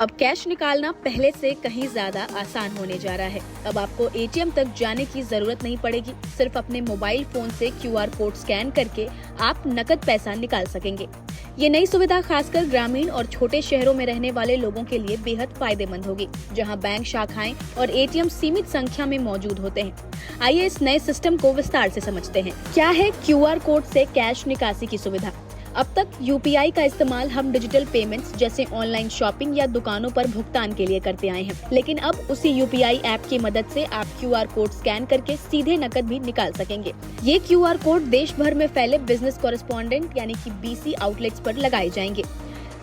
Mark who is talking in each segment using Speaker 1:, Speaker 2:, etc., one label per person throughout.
Speaker 1: अब कैश निकालना पहले से कहीं ज्यादा आसान होने जा रहा है। अब आपको एटीएम तक जाने की जरूरत नहीं पड़ेगी। सिर्फ अपने मोबाइल फोन से क्यूआर कोड स्कैन करके आप नकद पैसा निकाल सकेंगे। ये नई सुविधा खासकर ग्रामीण और छोटे शहरों में रहने वाले लोगों के लिए बेहद फायदेमंद होगी, जहां बैंक शाखाएं और एटीएम सीमित संख्या में मौजूद होते हैं। आइए इस नए सिस्टम को विस्तार से समझते हैं। क्या है क्यूआर कोड से कैश निकासी की सुविधा? अब तक यूपीआई का इस्तेमाल हम डिजिटल पेमेंट्स जैसे ऑनलाइन शॉपिंग या दुकानों पर भुगतान के लिए करते आए हैं, लेकिन अब उसी यूपीआई ऐप की मदद से आप क्यूआर कोड स्कैन करके सीधे नकद भी निकाल सकेंगे। ये क्यूआर कोड देश भर में फैले बिजनेस कॉरेस्पॉन्डेंट यानी कि बीसी आउटलेट्स पर लगाए जाएंगे।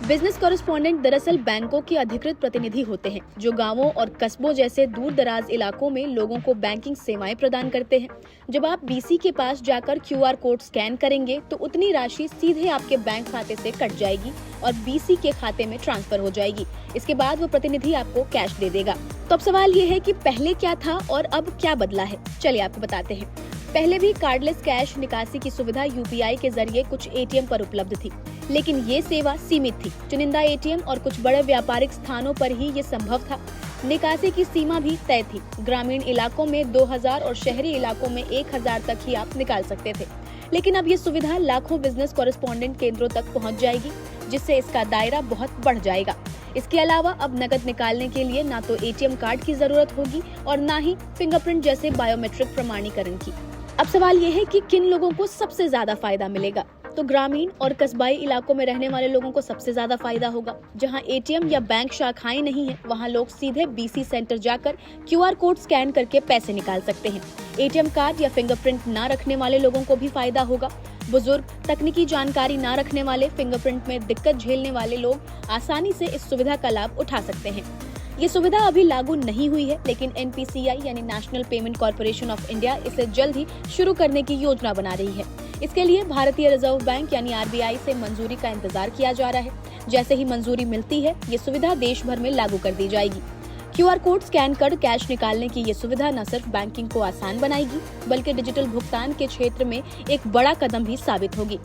Speaker 1: बिजनेस कॉरेस्पॉन्डेंट दरअसल बैंकों के अधिकृत प्रतिनिधि होते हैं, जो गांवों और कस्बों जैसे दूर दराज इलाकों में लोगों को बैंकिंग सेवाएं प्रदान करते हैं। जब आप बीसी के पास जाकर क्यूआर कोड स्कैन करेंगे तो उतनी राशि सीधे आपके बैंक खाते से कट जाएगी और बीसी के खाते में ट्रांसफर हो जाएगी। इसके बाद वो प्रतिनिधि आपको कैश दे देगा। तो अब सवाल ये है कि पहले क्या था और अब क्या बदला है। चलिए आपको बताते हैं। पहले भी कार्डलेस कैश निकासी की सुविधा यूपीआई के जरिए कुछ एटीएम पर उपलब्ध थी, लेकिन ये सेवा सीमित थी। चुनिंदा एटीएम और कुछ बड़े व्यापारिक स्थानों पर ही ये संभव था। निकासी की सीमा भी तय थी। ग्रामीण इलाकों में 2000 और शहरी इलाकों में 1000 तक ही आप निकाल सकते थे। लेकिन अब ये सुविधा लाखों बिजनेस कॉरेस्पॉन्डेंट केंद्रों तक पहुंच जाएगी, जिससे इसका दायरा बहुत बढ़ जाएगा। इसके अलावा अब नकद निकालने के लिए ना तो एटीएम कार्ड की जरूरत होगी और ना ही फिंगरप्रिंट जैसे बायोमेट्रिक प्रमाणीकरण की। अब सवाल ये है कि किन लोगों को सबसे ज्यादा फायदा मिलेगा। तो ग्रामीण और कस्बाई इलाकों में रहने वाले लोगों को सबसे ज्यादा फायदा होगा। जहां एटीएम या बैंक शाखाएं नहीं है, वहां लोग सीधे बीसी सेंटर जाकर क्यूआर कोड स्कैन करके पैसे निकाल सकते हैं। एटीएम कार्ड या फिंगरप्रिंट ना रखने वाले लोगों को भी फायदा होगा। बुजुर्ग, तकनीकी जानकारी ना रखने वाले, फिंगरप्रिंट में दिक्कत झेलने वाले लोग आसानी से इस सुविधा का लाभ उठा सकते हैं। ये सुविधा अभी लागू नहीं हुई है, लेकिन एनपीसीआई यानी national payment corporation of India इसे जल्द ही शुरू करने की योजना बना रही है। इसके लिए भारतीय रिजर्व बैंक यानी आरबीआई से मंजूरी का इंतजार किया जा रहा है। जैसे ही मंजूरी मिलती है, ये सुविधा देश भर में लागू कर दी जाएगी। क्यूआर कोड स्कैन कर कैश निकालने की ये सुविधा न सिर्फ बैंकिंग को आसान बनाएगी, बल्कि डिजिटल भुगतान के क्षेत्र में एक बड़ा कदम भी साबित होगी।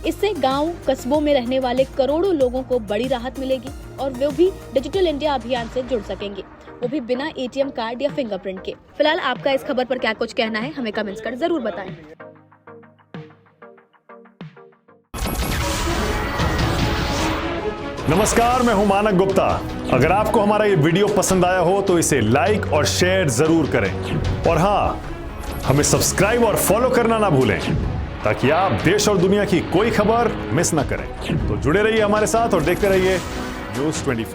Speaker 1: इससे गांव, कस्बों में रहने वाले करोड़ों लोगों को बड़ी राहत मिलेगी और वे भी डिजिटल इंडिया अभियान से जुड़ सकेंगे, वो भी बिना एटीएम कार्ड या फिंगरप्रिंट के। फिलहाल आपका इस खबर पर क्या कुछ कहना है, हमें कमेंट्स कर जरूर बताएं।
Speaker 2: नमस्कार, मैं हूं मानक गुप्ता। अगर आपको हमारा ये वीडियो पसंद आया हो तो इसे लाइक और शेयर जरूर करें, और हाँ, हमें सब्सक्राइब और फॉलो करना ना भूलें, ताकि आप देश और दुनिया की कोई खबर मिस ना करें। तो जुड़े रहिए हमारे साथ और देखते रहिए News 24।